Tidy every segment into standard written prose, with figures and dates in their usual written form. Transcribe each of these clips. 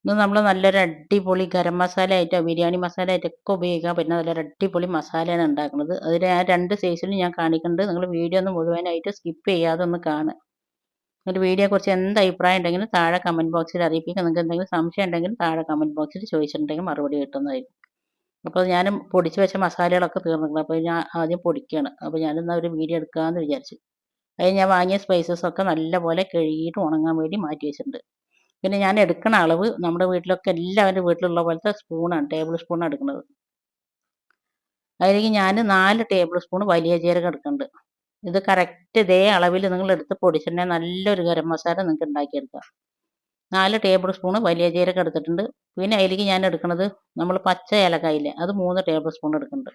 ഇത് നമ്മൾ നല്ലൊരു അടിപൊളി ഗരം മസാല ആയിട്ടോ ബിരിയാണി മസാല ആയിട്ടൊക്കെ ഉപയോഗിക്കാൻ പറ്റുന്ന നല്ലൊരു അടിപൊളി മസാലയാണ് ഉണ്ടാക്കുന്നത്. അതിൽ ആ 2 സൈസിലും ഞാൻ കാണിക്കുന്നുണ്ട്. നിങ്ങൾ വീഡിയോ ഒന്ന് മുഴുവനായിട്ട് സ്കിപ്പ് ചെയ്യാതെ ഒന്ന് കാണുക. എന്നിട്ട് വീഡിയോയെക്കുറിച്ച് എന്ത് അഭിപ്രായം ഉണ്ടെങ്കിലും താഴെ കമൻറ്റ് ബോക്സിൽ അറിയിപ്പിക്കുക. നിങ്ങൾക്ക് എന്തെങ്കിലും സംശയം ഉണ്ടെങ്കിൽ താഴെ കമൻറ്റ് ബോക്സിൽ ചോദിച്ചിട്ടുണ്ടെങ്കിൽ മറുപടി കിട്ടുന്നതായിരിക്കും. അപ്പോൾ ഞാൻ പൊടിച്ച് വെച്ച മസാലകളൊക്കെ തീർന്നിട്ടുണ്ട്. അപ്പോൾ ഞാൻ ആദ്യം പൊടിക്കുകയാണ്. അപ്പോൾ ഞാനെന്നാൽ ഒരു വീഡിയോ എടുക്കാമെന്ന് വിചാരിച്ചു. അതിന് ഞാൻ വാങ്ങിയ സ്പൈസസ് ഒക്കെ നല്ലപോലെ കഴുകിയിട്ട് ഉണങ്ങാൻ വേണ്ടി മാറ്റി വെച്ചിട്ടുണ്ട്. പിന്നെ ഞാൻ എടുക്കുന്ന അളവ് നമ്മുടെ വീട്ടിലൊക്കെ എല്ലാവരുടെ വീട്ടിലുള്ള പോലത്തെ സ്പൂണാണ്, ടേബിൾ സ്പൂണാണ് എടുക്കുന്നത്. അതിലേക്ക് ഞാൻ 4 ടേബിൾ സ്പൂൺ വലിയ ജീരകം എടുക്കുന്നുണ്ട്. ഇത് കറക്റ്റ് ഇതേ അളവിൽ നിങ്ങൾ എടുത്ത് പൊടിച്ചിട്ടുണ്ടെങ്കിൽ നല്ലൊരു ഗരം മസാല നിങ്ങൾക്ക് ഉണ്ടാക്കിയെടുക്കാം. 4 ടേബിൾ സ്പൂൺ വലിയ ജീരകം എടുത്തിട്ടുണ്ട്. പിന്നെ അതിലേക്ക് ഞാൻ എടുക്കുന്നത് നമ്മൾ പച്ച ഏലക്കായില്ലേ, അത് 3 ടേബിൾ സ്പൂൺ എടുക്കുന്നുണ്ട്.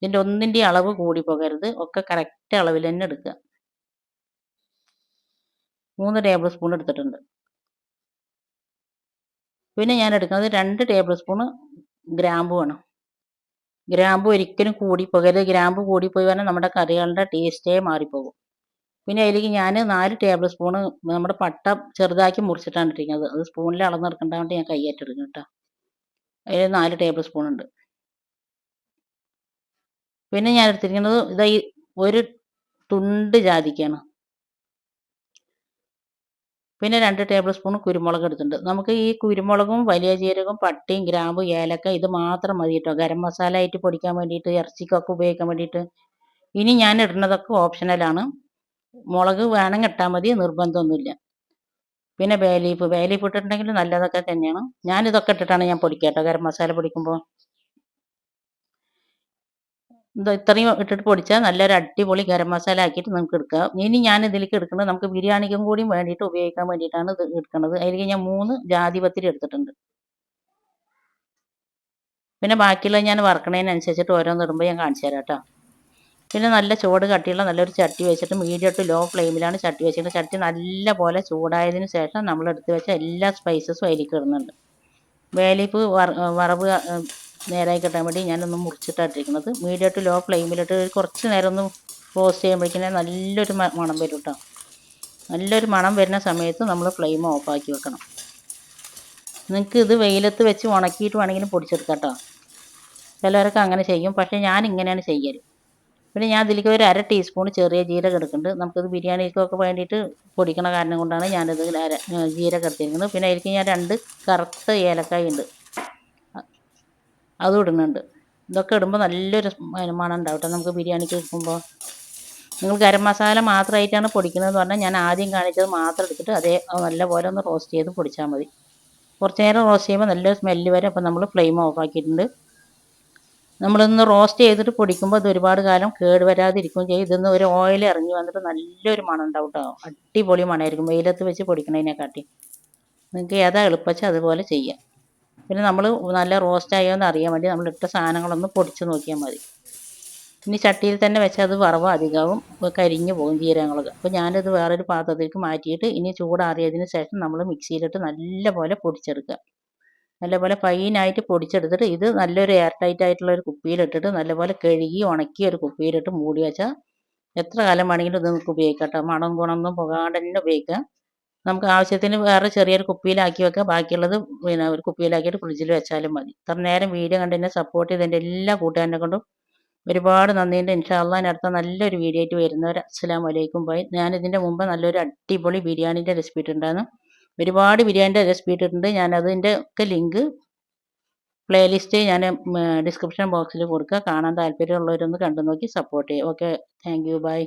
ഇതിൻ്റെ ഒന്നിൻ്റെ അളവ് കൂടി പോകരുത്, ഒക്കെ കറക്റ്റ് അളവിൽ തന്നെ എടുക്കുക. 3 ടേബിൾ സ്പൂൺ എടുത്തിട്ടുണ്ട്. പിന്നെ ഞാൻ എടുക്കുന്നത് 2 ടേബിൾ സ്പൂൺ ഗ്രാമ്പുവാണ്. ഗ്രാമ്പു ഒരിക്കലും കൂടിപ്പോകരുത്. ഗ്രാമ്പു കൂടിപ്പോയി പറഞ്ഞാൽ നമ്മുടെ കറികളുടെ ടേസ്റ്റേ മാറിപ്പോകും. പിന്നെ അതിലേക്ക് ഞാൻ 4 ടേബിൾ സ്പൂൺ നമ്മുടെ പട്ട ചെറുതാക്കി മുറിച്ചിട്ടാണ് ഇട്ടിരിക്കുന്നത്. അത് സ്പൂണിൽ അളന്നെടുക്കേണ്ട കൊണ്ട് ഞാൻ കൈയായിട്ട് എടുക്കും കേട്ടോ. അതിൽ 4 ടേബിൾ സ്പൂൺ ഉണ്ട്. പിന്നെ ഞാൻ എടുത്തിരിക്കുന്നത് ഇതാ ഈ ഒരു തുണ്ട് ജാതിക്കയാണ്. പിന്നെ 2 ടേബിൾ സ്പൂൺ കുരുമുളക് എടുത്തിട്ടുണ്ട്. നമുക്ക് ഈ കുരുമുളകും വലിയ ജീരകവും പട്ടയും ഗ്രാമ്പും ഏലക്ക ഇത് മാത്രം മതി കേട്ടോ, ഗരം മസാല ആയിട്ട് പൊടിക്കാൻ വേണ്ടിയിട്ട്, ഇറച്ചിക്കൊക്കെ ഉപയോഗിക്കാൻ വേണ്ടിയിട്ട്. ഇനി ഞാൻ ഇടുന്നതൊക്കെ ഓപ്ഷണലാണ്. മുളക് വേണമെങ്കിൽ ഇട്ടാൽ മതി, നിർബന്ധമൊന്നുമില്ല. പിന്നെ ബേ ലീഫ് ഇട്ടിട്ടുണ്ടെങ്കിൽ നല്ലതൊക്കെ തന്നെയാണ്. ഞാനിതൊക്കെ ഇട്ടിട്ടാണ് ഞാൻ പൊടിക്കുക കേട്ടോ, ഗരം മസാല പൊടിക്കുമ്പോൾ. ഇത് ഇത്രയും ഇട്ടിട്ട് പൊടിച്ചാൽ നല്ലൊരു അടിപൊളി ഗരം മസാല ആക്കിയിട്ട് നമുക്ക് എടുക്കാം. ഇനി ഞാൻ ഇതിലേക്ക് എടുക്കുന്നത് നമുക്ക് ബിരിയാണിക്കും കൂടി വേണ്ടിയിട്ട് ഉപയോഗിക്കാൻ വേണ്ടിയിട്ടാണ് ഇത് എടുക്കുന്നത്. അതിലേക്ക് ഞാൻ 3 ജാതിപത്രി എടുത്തിട്ടുണ്ട്. പിന്നെ ബാക്കിയുള്ളത് ഞാൻ വറക്കണതിനനുസരിച്ചിട്ട് ഓരോന്ന് ഇടുമ്പോൾ ഞാൻ കാണിച്ചു തരാം കേട്ടോ. പിന്നെ നല്ല ചൂട് കട്ടിയുള്ള നല്ലൊരു ചട്ടി വെച്ചിട്ട് മീഡിയം ടു ലോ ഫ്ലെയിമിലാണ് ചട്ടി വെച്ചിട്ട്, ചട്ടി നല്ല പോലെ ചൂടായതിന് ശേഷം നമ്മൾ എടുത്ത് വെച്ച എല്ലാ സ്പൈസസും അതിലേക്ക് ഇടുന്നുണ്ട്. വേലീഫ് വറവ് നേരായി കിട്ടാൻ വേണ്ടി ഞാനൊന്ന് മുറിച്ചിട്ടായിട്ടിരിക്കുന്നത്. മീഡിയം ടു ലോ ഫ്ലെയിമിലിട്ട് കുറച്ച് നേരം ഒന്ന് റോസ്റ്റ് ചെയ്യുമ്പോഴേക്കിനെ നല്ലൊരു മണം വരും കേട്ടോ. നല്ലൊരു മണം വരുന്ന സമയത്ത് നമ്മൾ ഫ്ലെയിം ഓഫാക്കി വെക്കണം. നിങ്ങൾക്ക് ഇത് വെയിലത്ത് വെച്ച് ഉണക്കിയിട്ട് വേണമെങ്കിലും പൊടിച്ചെടുക്കാം കേട്ടോ. ചിലവരൊക്കെ അങ്ങനെ ചെയ്യും, പക്ഷേ ഞാൻ ഇങ്ങനെയാണ് ചെയ്യൽ. പിന്നെ ഞാൻ ഇതിലേക്ക് ഒരു 1/2 ടീസ്പൂൺ ചെറിയ ജീരകം എടുക്കുന്നുണ്ട്. നമുക്കിത് ബിരിയാണിക്കൊക്കെ വേണ്ടിയിട്ട് പൊടിക്കണ കാരണം കൊണ്ടാണ് ഞാനിത് ജീരകം എടുത്തിരിക്കുന്നത്. പിന്നെ അതിലേക്ക് ഞാൻ 2 കറുത്ത ഏലക്കായ ഉണ്ട്, അതും ഇടുന്നുണ്ട്. ഇതൊക്കെ ഇടുമ്പോൾ നല്ലൊരു മണം ഉണ്ടാവും കേട്ടോ നമുക്ക് ബിരിയാണിക്ക് വെക്കുമ്പോൾ. നിങ്ങൾ ഗരം മസാല മാത്രമായിട്ടാണ് പൊടിക്കുന്നതെന്ന് പറഞ്ഞാൽ ഞാൻ ആദ്യം കാണിച്ചത് മാത്രം എടുത്തിട്ട് അതേ നല്ലപോലെ ഒന്ന് റോസ്റ്റ് ചെയ്ത് പൊടിച്ചാൽ മതി. കുറച്ച് നേരം റോസ്റ്റ് ചെയ്യുമ്പോൾ നല്ലൊരു സ്മെല്ല് വരും. അപ്പോൾ നമ്മൾ ഫ്ലെയിം ഓഫ് ആക്കിയിട്ടുണ്ട്. നമ്മളിന്ന് റോസ്റ്റ് ചെയ്തിട്ട് പൊടിക്കുമ്പോൾ ഇത് ഒരുപാട് കാലം കേട് വരാതിരിക്കുകയും ചെയ്യും. ഇതിന്ന് ഒരു ഓയിൽ ഇറങ്ങി വന്നിട്ട് നല്ലൊരു മണം ഉണ്ടാവും കേട്ടോ. അടിപൊളി മണമായിരിക്കും വെയിലത്ത് വെച്ച് പൊടിക്കണതിനെക്കാട്ടി. നിങ്ങൾക്ക് ഏതാ എളുപ്പച്ചാൽ അതുപോലെ ചെയ്യാം. പിന്നെ നമ്മൾ നല്ല റോസ്റ്റ് ആയോ എന്ന് അറിയാൻ വേണ്ടി നമ്മൾ ഇട്ട സാധനങ്ങളൊന്ന് പൊടിച്ച് നോക്കിയാൽ മതി. ഇനി ചട്ടിയിൽ തന്നെ വെച്ചാൽ അത് വറവ് അധികമാവും, കരിഞ്ഞു പോകും ജീരകങ്ങളൊക്കെ. അപ്പോൾ ഞാനിത് വേറൊരു പാത്രത്തിലേക്ക് മാറ്റിയിട്ട് ഇനി ചൂടാറിയതിന് ശേഷം നമ്മൾ മിക്സിയിലിട്ട് നല്ലപോലെ പൊടിച്ചെടുക്കുക. നല്ലപോലെ ഫൈനായിട്ട് പൊടിച്ചെടുത്തിട്ട് ഇത് നല്ലൊരു എയർ ടൈറ്റ് ആയിട്ടുള്ള ഒരു കുപ്പിയിലിട്ടിട്ട് നല്ലപോലെ കഴുകി ഉണക്കി ഒരു കുപ്പിയിലിട്ട് മൂടി വെച്ചാൽ എത്ര കാലം വേണമെങ്കിലും ഇത് നമുക്ക് ഉപയോഗിക്കാം കേട്ടോ. മണം ഗുണമൊന്നും പോകാണ്ട് തന്നെ ഉപയോഗിക്കാം. നമുക്ക് ആവശ്യത്തിന് വേറെ ചെറിയൊരു കുപ്പിയിലാക്കി വെക്കാം. ബാക്കിയുള്ളത് പിന്നെ ഒരു കുപ്പിയിലാക്കിയിട്ട് ഫ്രിഡ്ജിൽ വെച്ചാലും മതി. ഇത്ര നേരം വീഡിയോ കണ്ടതിനെ സപ്പോർട്ട് ചെയ്തതിൻ്റെ എല്ലാ കൂട്ടുകാരനെ കൊണ്ടും ഒരുപാട് നന്ദിയുണ്ട്. ഇൻഷാ അള്ളാ ഇനി അടുത്ത നല്ലൊരു വീഡിയോ ആയിട്ട് വരുന്നവരെ അസ്സലാമു അലൈക്കും ബൈ. ഞാനിതിൻ്റെ മുമ്പ് നല്ലൊരു അടിപൊളി ബിരിയാണീൻ്റെ റെസിപ്പി ഇട്ടിട്ടുണ്ടായിരുന്നു. ഒരുപാട് ബിരിയാണിൻ്റെ റെസിപ്പി ഇട്ടിട്ടുണ്ട്. ഞാനതിൻ്റെ ഒക്കെ ലിങ്ക് പ്ലേലിസ്റ്റ് ഞാൻ ഡിസ്ക്രിപ്ഷൻ ബോക്സിൽ കൊടുക്കുക. കാണാൻ താല്പര്യമുള്ളവരൊന്ന് കണ്ടു നോക്കി സപ്പോർട്ട് ചെയ്യുക. Okay, thank you, by.